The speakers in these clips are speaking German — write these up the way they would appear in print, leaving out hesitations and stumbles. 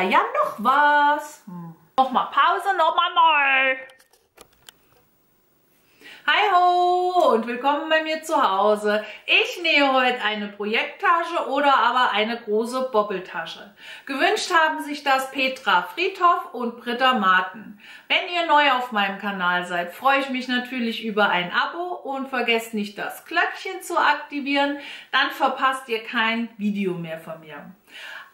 ja noch was. Nochmal Pause, nochmal neu. Hi ho und willkommen bei mir zu Hause. Ich nähe heute eine Projekttasche oder aber eine große Bobbeltasche. Gewünscht haben sich das Petra Friedhoff und Britta Marten. Wenn ihr neu auf meinem Kanal seid, freue ich mich natürlich über ein Abo und vergesst nicht das Glöckchen zu aktivieren, dann verpasst ihr kein Video mehr von mir.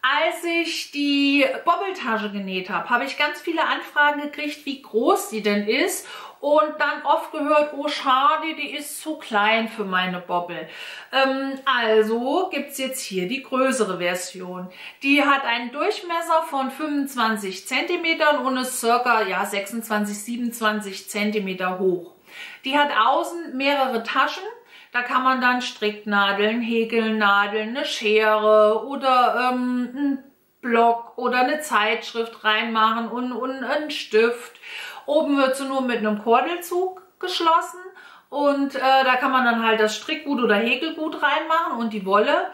Als ich die Bobbeltasche genäht habe, habe ich ganz viele Anfragen gekriegt, wie groß die denn ist. Und dann oft gehört, oh schade, die ist zu klein für meine Bobbel. Also gibt es jetzt hier die größere Version. Die hat einen Durchmesser von 25 cm und ist ca. 26, 27 cm hoch. Die hat außen mehrere Taschen. Da kann man dann Stricknadeln, Häkelnadeln, eine Schere oder einen Block oder eine Zeitschrift reinmachen und einen Stift. Oben wird sie nur mit einem Kordelzug geschlossen und da kann man dann halt das Strickgut oder Häkelgut reinmachen und die Wolle.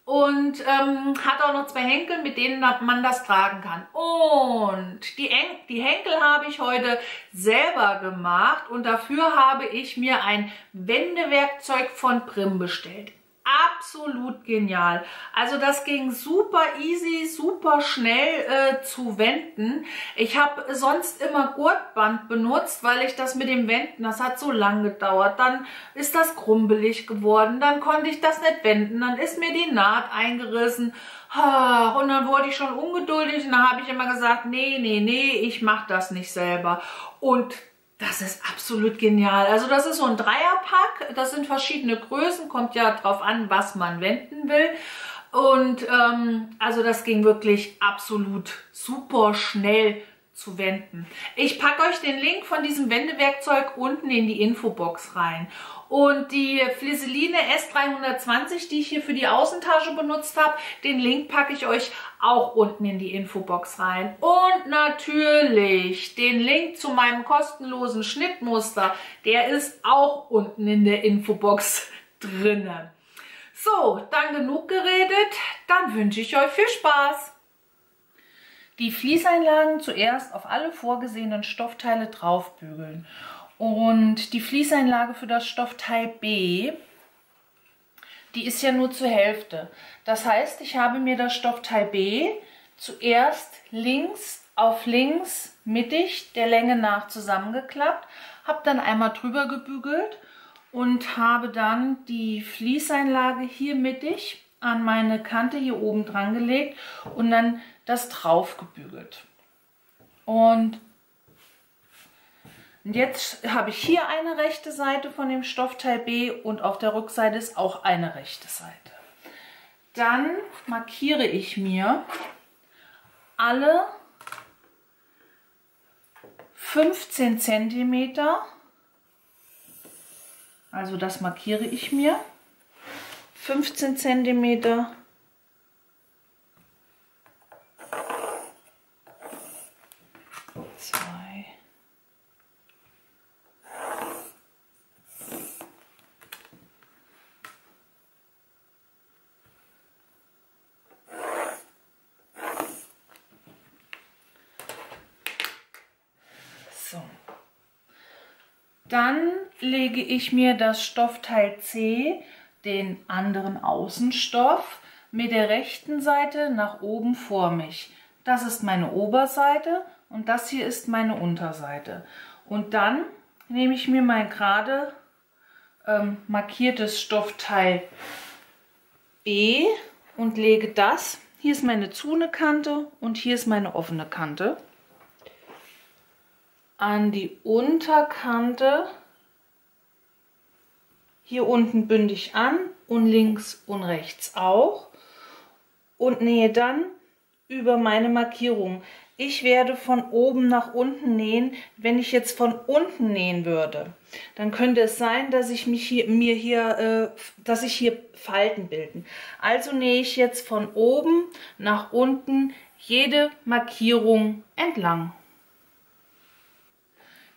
Und hat auch noch zwei Henkel, mit denen man das tragen kann. Und die Henkel habe ich heute selber gemacht und dafür habe ich mir ein Wendewerkzeug von Prim bestellt. Absolut genial. Also das ging super easy, super schnell zu wenden. Ich habe sonst immer Gurtband benutzt, weil ich das mit dem Wenden, das hat so lang gedauert. Dann ist das krumpelig geworden, dann konnte ich das nicht wenden, dann ist mir die Naht eingerissen. Und dann wurde ich schon ungeduldig und dann habe ich immer gesagt, nee, ich mache das nicht selber. Und das ist absolut genial. Also das ist so ein Dreierpack. Das sind verschiedene Größen. Kommt ja drauf an, was man wenden will. Und also das ging wirklich absolut super schnell zu wenden. Ich packe euch den Link von diesem Wendewerkzeug unten in die Infobox rein. Und die Flisseline S320, die ich hier für die Außentasche benutzt habe, den Link packe ich euch auch unten in die Infobox rein. Und natürlich den Link zu meinem kostenlosen Schnittmuster, der ist auch unten in der Infobox drinnen. So, dann genug geredet, dann wünsche ich euch viel Spaß. Die Fließeinlagen zuerst auf alle vorgesehenen Stoffteile draufbügeln. Und die Fließeinlage für das Stoffteil B, die ist ja nur zur Hälfte. Das heißt, ich habe mir das Stoffteil B zuerst links auf links mittig der Länge nach zusammengeklappt, habe dann einmal drüber gebügelt und habe dann die Fließeinlage hier mittig an meine Kante hier oben dran gelegt und dann das drauf gebügelt. Und jetzt habe ich hier eine rechte Seite von dem Stoffteil B und auf der Rückseite ist auch eine rechte Seite. Dann markiere ich mir alle 15 cm, also das markiere ich mir, 15 cm. So. Dann lege ich mir das Stoffteil C, den anderen Außenstoff, mit der rechten Seite nach oben vor mich. Das ist meine Oberseite und das hier ist meine Unterseite. Und dann nehme ich mir mein gerade markiertes Stoffteil B und lege das, hier ist meine zune Kante und hier ist meine offene Kante, an die Unterkante. Hier unten bünde ich an und links und rechts auch und nähe dann über meine Markierung. Ich werde von oben nach unten nähen. Wenn ich jetzt von unten nähen würde, dann könnte es sein, dass ich hier Falten bilden. Also nähe ich jetzt von oben nach unten jede Markierung entlang.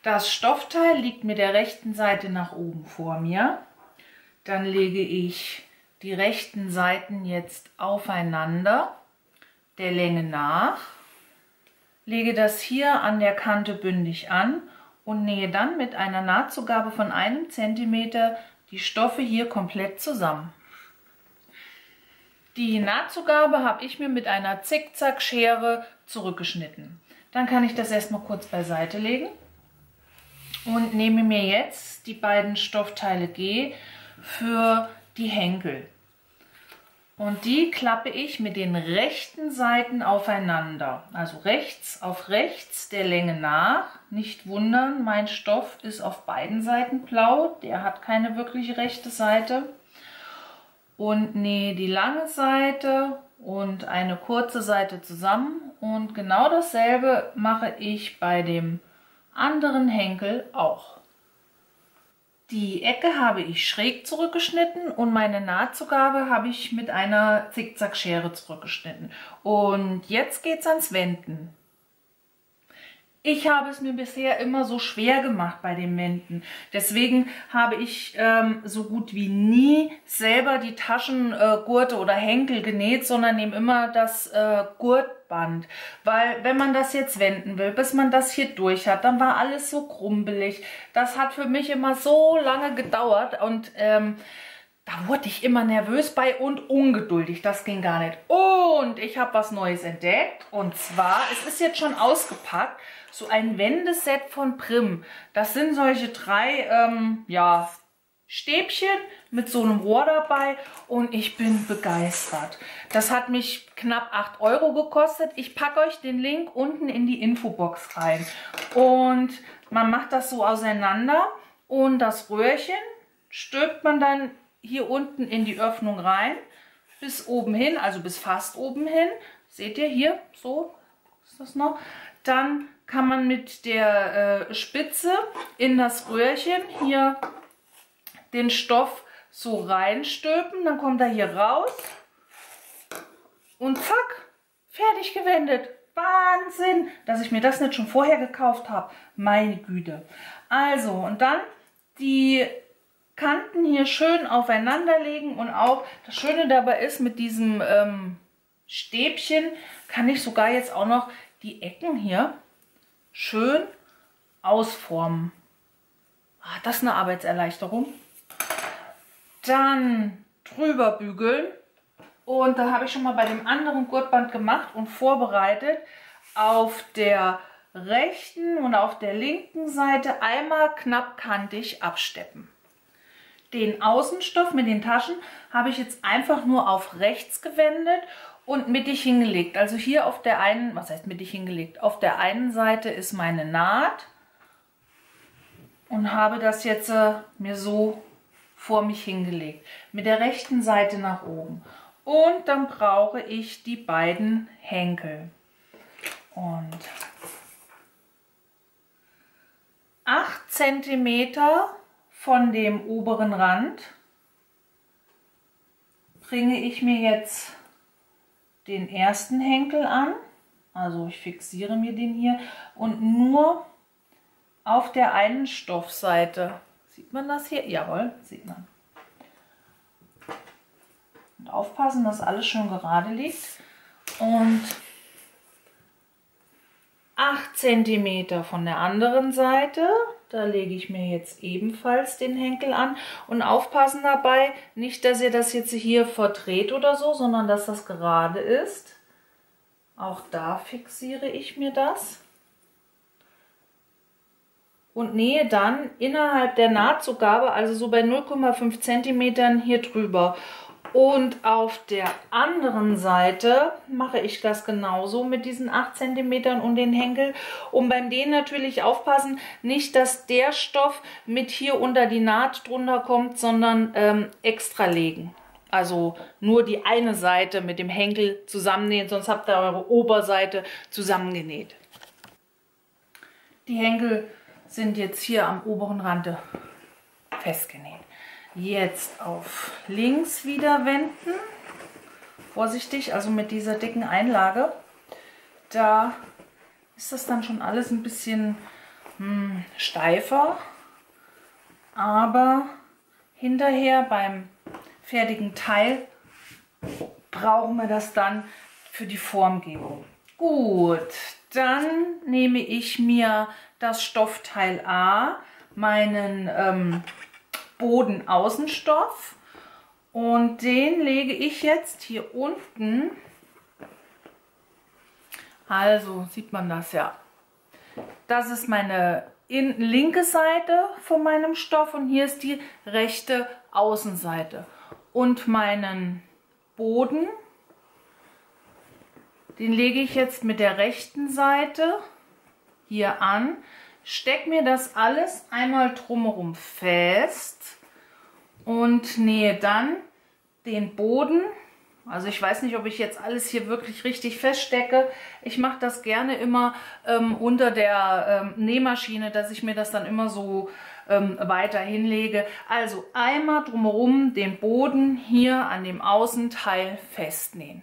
Das Stoffteil liegt mit der rechten Seite nach oben vor mir. Dann lege ich die rechten Seiten jetzt aufeinander, der Länge nach. lege das hier an der Kante bündig an und nähe dann mit einer Nahtzugabe von 1 cm die Stoffe hier komplett zusammen. Die Nahtzugabe habe ich mir mit einer Zickzackschere zurückgeschnitten. Dann kann ich das erstmal kurz beiseite legen und nehme mir jetzt die beiden Stoffteile G für die Henkel. Und die klappe ich mit den rechten Seiten aufeinander. Also rechts auf rechts der Länge nach. Nicht wundern, mein Stoff ist auf beiden Seiten blau. Der hat keine wirklich rechte Seite. Und nähe die lange Seite und eine kurze Seite zusammen. Und genau dasselbe mache ich bei dem anderen Henkel auch. Die Ecke habe ich schräg zurückgeschnitten und meine Nahtzugabe habe ich mit einer Zickzackschere zurückgeschnitten. Und jetzt geht es ans Wenden. Ich habe es mir bisher immer so schwer gemacht bei den Wänden. Deswegen habe ich so gut wie nie selber die Taschengurte oder Henkel genäht, sondern nehme immer das Gurtband. Weil wenn man das jetzt wenden will, bis man das hier durch hat, dann war alles so krumpelig. Das hat für mich immer so lange gedauert und da wurde ich immer nervös bei und ungeduldig. Das ging gar nicht. Und ich habe was Neues entdeckt. Und zwar, es ist jetzt schon ausgepackt, so ein Wendeset von Prim. Das sind solche 3 ja, Stäbchen mit so einem Rohr dabei. Und ich bin begeistert. Das hat mich knapp 8 € gekostet. Ich packe euch den Link unten in die Infobox rein. Und man macht das so auseinander. Und das Röhrchen stülpt man dann hier unten in die Öffnung rein, bis oben hin, also bis fast oben hin. Seht ihr hier, so ist das noch. Dann kann man mit der Spitze in das Röhrchen hier den Stoff so reinstülpen. Dann kommt er hier raus und zack, fertig gewendet. Wahnsinn, dass ich mir das nicht schon vorher gekauft habe. Meine Güte. Also, und dann die Kanten hier schön aufeinander legen und auch das Schöne dabei ist, mit diesem Stäbchen kann ich sogar jetzt auch noch die Ecken hier schön ausformen. Das ist eine Arbeitserleichterung. Dann drüber bügeln und da habe ich schon mal bei dem anderen Gurtband gemacht und vorbereitet auf der rechten und auf der linken Seite einmal knapp kantig absteppen. Den Außenstoff mit den Taschen habe ich jetzt einfach nur auf rechts gewendet und mittig hingelegt. Also hier auf der einen, was heißt mittig hingelegt? Auf der einen Seite ist meine Naht und habe das jetzt mir so vor mich hingelegt. Mit der rechten Seite nach oben. Und dann brauche ich die beiden Henkel. Und 8 cm von dem oberen Rand bringe ich mir jetzt den ersten Henkel an. Also ich fixiere mir den hier und nur auf der einen Stoffseite. Sieht man das hier? Jawohl, sieht man. Und aufpassen, dass alles schön gerade liegt. Und 8 cm von der anderen Seite. Da lege ich mir jetzt ebenfalls den Henkel an und aufpassen dabei, nicht, dass ihr das jetzt hier verdreht oder so, sondern dass das gerade ist. Auch da fixiere ich mir das und nähe dann innerhalb der Nahtzugabe, also so bei 0,5 cm hier drüber. Und auf der anderen Seite mache ich das genauso mit diesen 8 cm und den Henkel. Und beim Nähen natürlich aufpassen, nicht, dass der Stoff mit hier unter die Naht drunter kommt, sondern extra legen. Also nur die eine Seite mit dem Henkel zusammennähen, sonst habt ihr eure Oberseite zusammengenäht. Die Henkel sind jetzt hier am oberen Rand festgenäht. Jetzt auf links wieder wenden. Vorsichtig, also mit dieser dicken Einlage. Da ist das dann schon alles ein bisschen steifer. Aber hinterher beim fertigen Teil brauchen wir das dann für die Formgebung. Gut, Dann nehme ich mir das Stoffteil A, meinen Bodenaußenstoff, und den lege ich jetzt hier unten, also sieht man das ja, das ist meine linke Seite von meinem Stoff und hier ist die rechte Außenseite. Und meinen Boden, den lege ich jetzt mit der rechten Seite hier an, stecke mir das alles einmal drumherum fest und nähe dann den Boden. Also ich weiß nicht, ob ich jetzt alles hier wirklich richtig feststecke. Ich mache das gerne immer unter der Nähmaschine, dass ich mir das dann immer so weiter hinlege. Also einmal drumherum den Boden hier an dem Außenteil festnähen.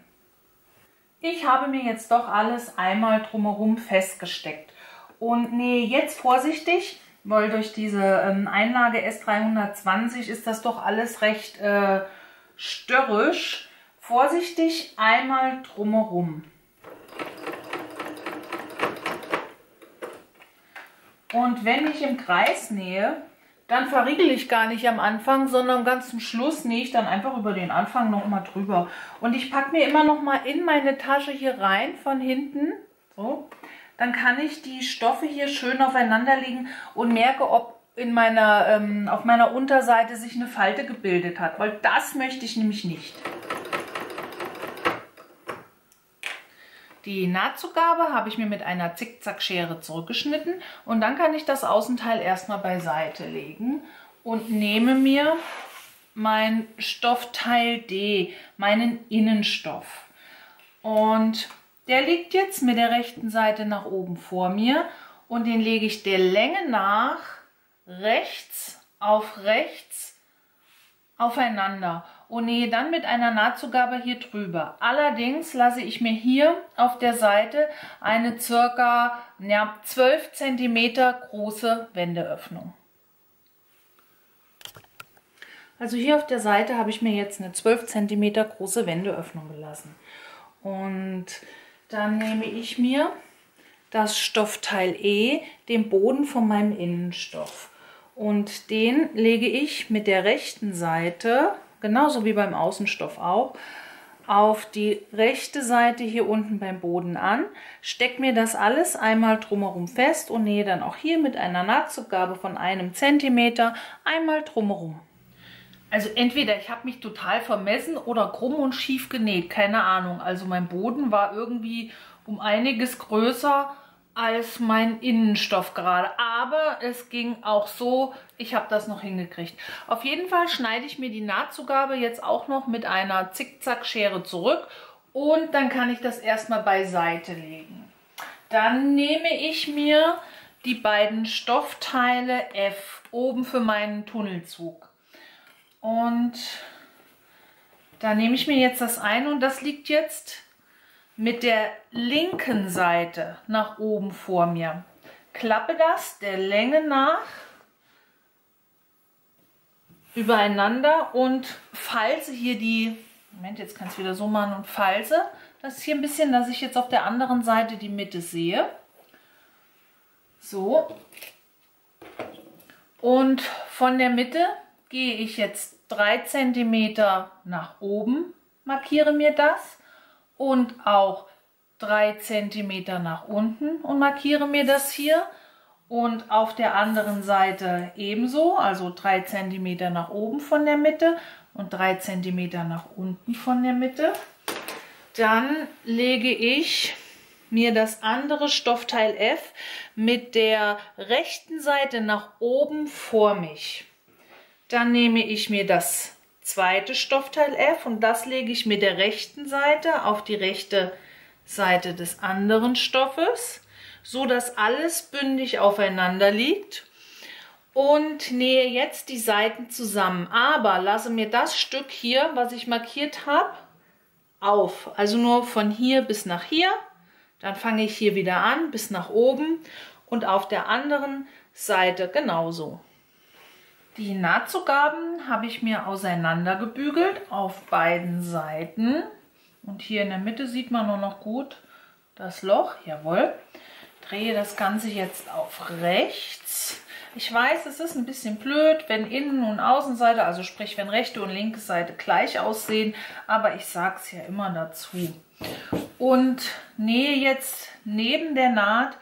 Ich habe mir jetzt doch alles einmal drumherum festgesteckt und nähe jetzt vorsichtig, weil durch diese Einlage S320 ist das doch alles recht störrisch. Vorsichtig einmal drumherum. Und wenn ich im Kreis nähe, dann verriegel ich gar nicht am Anfang, sondern ganz zum Schluss nähe ich dann einfach über den Anfang nochmal drüber. Und ich packe mir immer nochmal in meine Tasche hier rein von hinten. So. Dann kann ich die Stoffe hier schön aufeinander legen und merke, ob auf meiner Unterseite sich eine Falte gebildet hat. Weil das möchte ich nämlich nicht. Die Nahtzugabe habe ich mir mit einer Zickzackschere zurückgeschnitten und dann kann ich das Außenteil erstmal beiseite legen und nehme mir mein Stoffteil D, meinen Innenstoff. Und der liegt jetzt mit der rechten Seite nach oben vor mir und den lege ich der Länge nach rechts auf rechts aufeinander und nähe dann mit einer Nahtzugabe hier drüber. Allerdings lasse ich mir hier auf der Seite eine ca. 12 cm große Wendeöffnung. Also hier auf der Seite habe ich mir jetzt eine 12 cm große Wendeöffnung gelassen. Und dann nehme ich mir das Stoffteil E, den Boden von meinem Innenstoff. Und den lege ich mit der rechten Seite, genauso wie beim Außenstoff auch, auf die rechte Seite hier unten beim Boden an, stecke mir das alles einmal drumherum fest und nähe dann auch hier mit einer Nahtzugabe von 1 cm einmal drumherum. Also entweder ich habe mich total vermessen oder krumm und schief genäht, keine Ahnung. Also mein Boden war irgendwie um einiges größer als mein Innenstoff gerade. Aber es ging auch so, ich habe das noch hingekriegt. Auf jeden Fall schneide ich mir die Nahtzugabe jetzt auch noch mit einer Zickzackschere zurück und dann kann ich das erstmal beiseite legen. Dann nehme ich mir die beiden Stoffteile F oben für meinen Tunnelzug. Und da nehme ich mir jetzt das ein und das liegt jetzt mit der linken Seite nach oben vor mir. Klappe das der Länge nach übereinander und falze hier die, Moment, jetzt kann ich es wieder so machen und falze das hier ein bisschen, dass ich jetzt auf der anderen Seite die Mitte sehe. So. Und von der Mitte gehe ich jetzt 3 cm nach oben, markiere mir das. Und auch 3 cm nach unten und markiere mir das hier. Und auf der anderen Seite ebenso, also 3 cm nach oben von der Mitte und 3 cm nach unten von der Mitte. Dann lege ich mir das andere Stoffteil F mit der rechten Seite nach oben vor mich. Dann nehme ich mir das zweite Stoffteil F und das lege ich mit der rechten Seite auf die rechte Seite des anderen Stoffes, so dass alles bündig aufeinander liegt und nähe jetzt die Seiten zusammen, aber lasse mir das Stück hier, was ich markiert habe, auf, also nur von hier bis nach hier, dann fange ich hier wieder an bis nach oben und auf der anderen Seite genauso. Die Nahtzugaben habe ich mir auseinandergebügelt auf beiden Seiten und hier in der Mitte sieht man nur noch gut, das Loch, jawohl. Drehe das Ganze jetzt auf rechts. Ich weiß, es ist ein bisschen blöd, wenn Innen- und Außenseite, also sprich, wenn rechte und linke Seite gleich aussehen, aber ich sage es ja immer dazu. Und nähe jetzt neben der Naht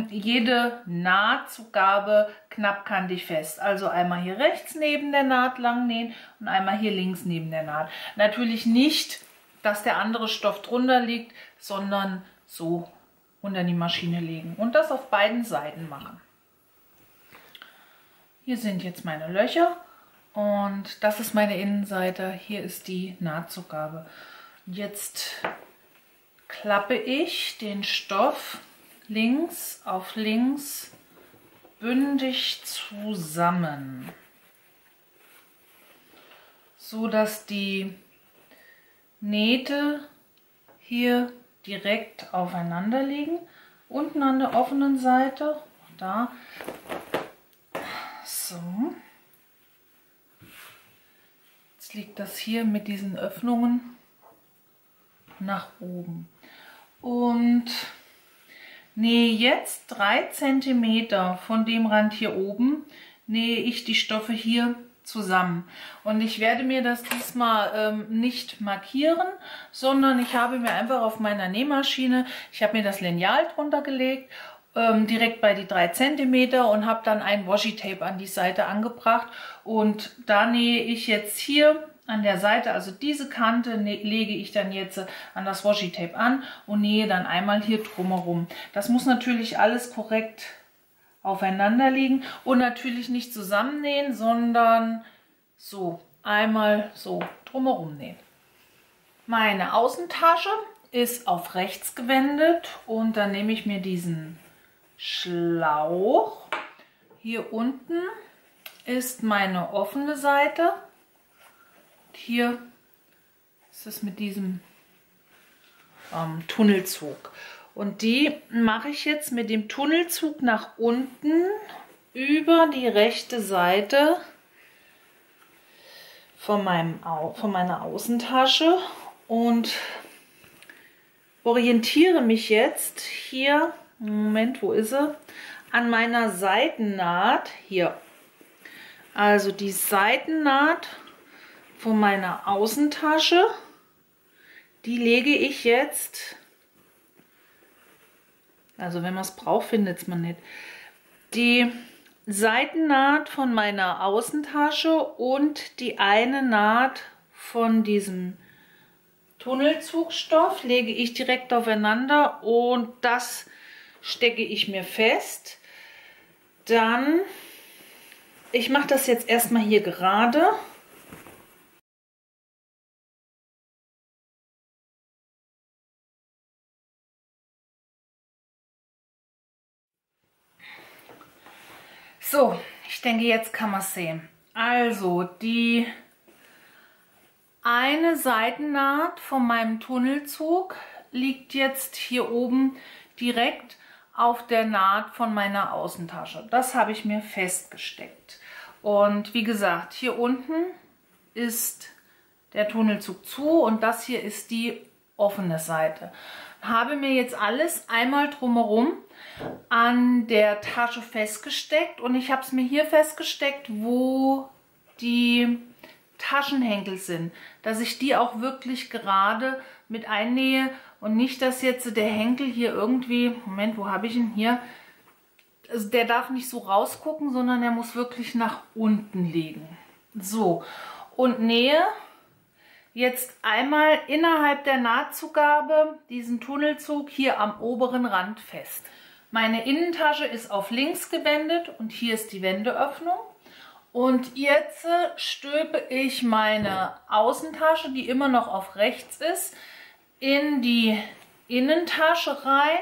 jede Nahtzugabe knappkantig fest. Also einmal hier rechts neben der Naht lang nähen und einmal hier links neben der Naht. Natürlich nicht, dass der andere Stoff drunter liegt, sondern so unter die Maschine legen und das auf beiden Seiten machen. Hier sind jetzt meine Löcher und das ist meine Innenseite. Hier ist die Nahtzugabe. Jetzt klappe ich den Stoff links auf links bündig zusammen, so dass die Nähte hier direkt aufeinander liegen. Unten an der offenen Seite, da, so. Jetzt liegt das hier mit diesen Öffnungen nach oben. Und nähe jetzt 3 cm von dem Rand hier oben, nähe ich die Stoffe hier zusammen. Und ich werde mir das diesmal nicht markieren, sondern ich habe mir einfach auf meiner Nähmaschine, ich habe mir das Lineal drunter gelegt, direkt bei die 3 cm und habe dann ein Washi-Tape an die Seite angebracht. Und da nähe ich jetzt hier an der Seite, also diese Kante lege ich dann jetzt an das Washi-Tape an und nähe dann einmal hier drumherum. Das muss natürlich alles korrekt aufeinander liegen und natürlich nicht zusammennähen, sondern so einmal so drumherum nähen. Meine Außentasche ist auf rechts gewendet und dann nehme ich mir diesen Schlauch. Hier unten ist meine offene Seite. Hier ist es mit diesem Tunnelzug. Und die mache ich jetzt mit dem Tunnelzug nach unten über die rechte Seite von meiner Außentasche und orientiere mich jetzt hier, Moment, wo ist sie? An meiner Seitennaht hier. Also die Seitennaht von meiner Außentasche, die lege ich jetzt, also wenn man es braucht, findet man nicht, die Seitennaht von meiner Außentasche und die eine Naht von diesem Tunnelzugstoff lege ich direkt aufeinander und das stecke ich mir fest. Dann, ich mache das jetzt erstmal hier gerade. So, ich denke, jetzt kann man es sehen. Also, die eine Seitennaht von meinem Tunnelzug liegt jetzt hier oben direkt auf der Naht von meiner Außentasche. Das habe ich mir festgesteckt. Und wie gesagt, hier unten ist der Tunnelzug zu und das hier ist die offene Seite. Habe mir jetzt alles einmal drumherum an der Tasche festgesteckt und ich habe es mir hier festgesteckt, wo die Taschenhenkel sind, dass ich die auch wirklich gerade mit einnähe und nicht, dass jetzt der Henkel hier irgendwie, Moment, wo habe ich ihn hier? Also der darf nicht so rausgucken, sondern er muss wirklich nach unten liegen. So, und nähe jetzt einmal innerhalb der Nahtzugabe diesen Tunnelzug hier am oberen Rand fest. Meine Innentasche ist auf links gewendet und hier ist die Wendeöffnung. Und jetzt stülpe ich meine Außentasche, die immer noch auf rechts ist, in die Innentasche rein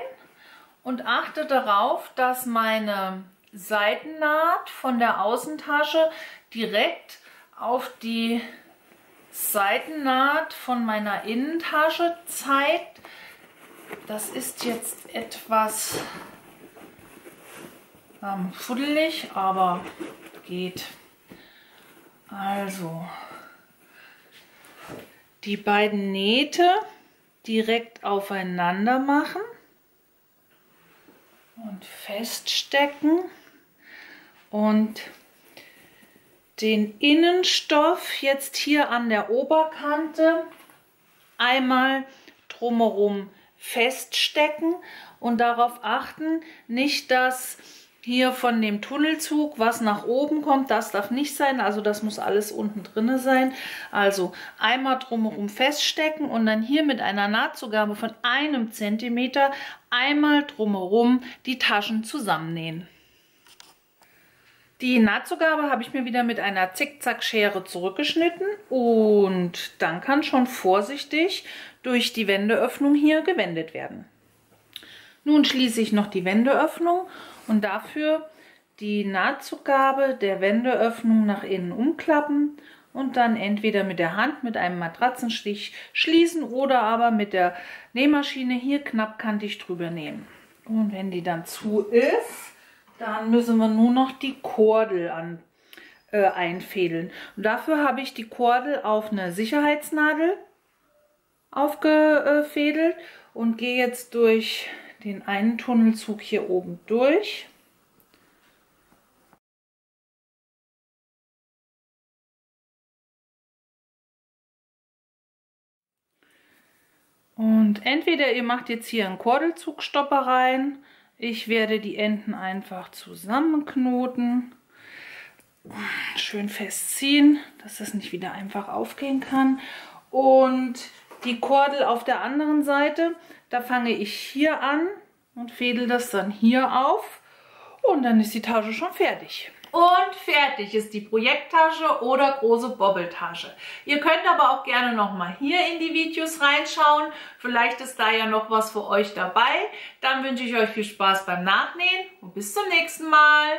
und achte darauf, dass meine Seitennaht von der Außentasche direkt auf die Seitennaht von meiner Innentasche zeigt. Das ist jetzt etwas fuddelig, aber geht. Also die beiden Nähte, direkt aufeinander machen und feststecken und den Innenstoff jetzt hier an der Oberkante einmal drumherum feststecken und darauf achten, nicht dass hier von dem Tunnelzug was nach oben kommt, das darf nicht sein, also das muss alles unten drin sein. Also einmal drumherum feststecken und dann hier mit einer Nahtzugabe von 1 Zentimeter einmal drumherum die Taschen zusammennähen. Die Nahtzugabe habe ich mir wieder mit einer Zickzackschere zurückgeschnitten und dann kann schon vorsichtig durch die Wendeöffnung hier gewendet werden. Nun schließe ich noch die Wendeöffnung und dafür die Nahtzugabe der Wendeöffnung nach innen umklappen und dann entweder mit der Hand mit einem Matratzenstich schließen oder aber mit der Nähmaschine hier knappkantig drüber nähen. Und wenn die dann zu ist, dann müssen wir nur noch die Kordel einfädeln. Und dafür habe ich die Kordel auf eine Sicherheitsnadel aufgefädelt und gehe jetzt durch den einen Tunnelzug hier oben durch. Und entweder ihr macht jetzt hier einen Kordelzugstopper rein. Ich werde die Enden einfach zusammenknoten, schön festziehen, dass das nicht wieder einfach aufgehen kann. Und die Kordel auf der anderen Seite, da fange ich hier an und fädel das dann hier auf und dann ist die Tasche schon fertig. Und fertig ist die Projekttasche oder große Bobbeltasche. Ihr könnt aber auch gerne nochmal hier in die Videos reinschauen. Vielleicht ist da ja noch was für euch dabei. Dann wünsche ich euch viel Spaß beim Nachnähen und bis zum nächsten Mal.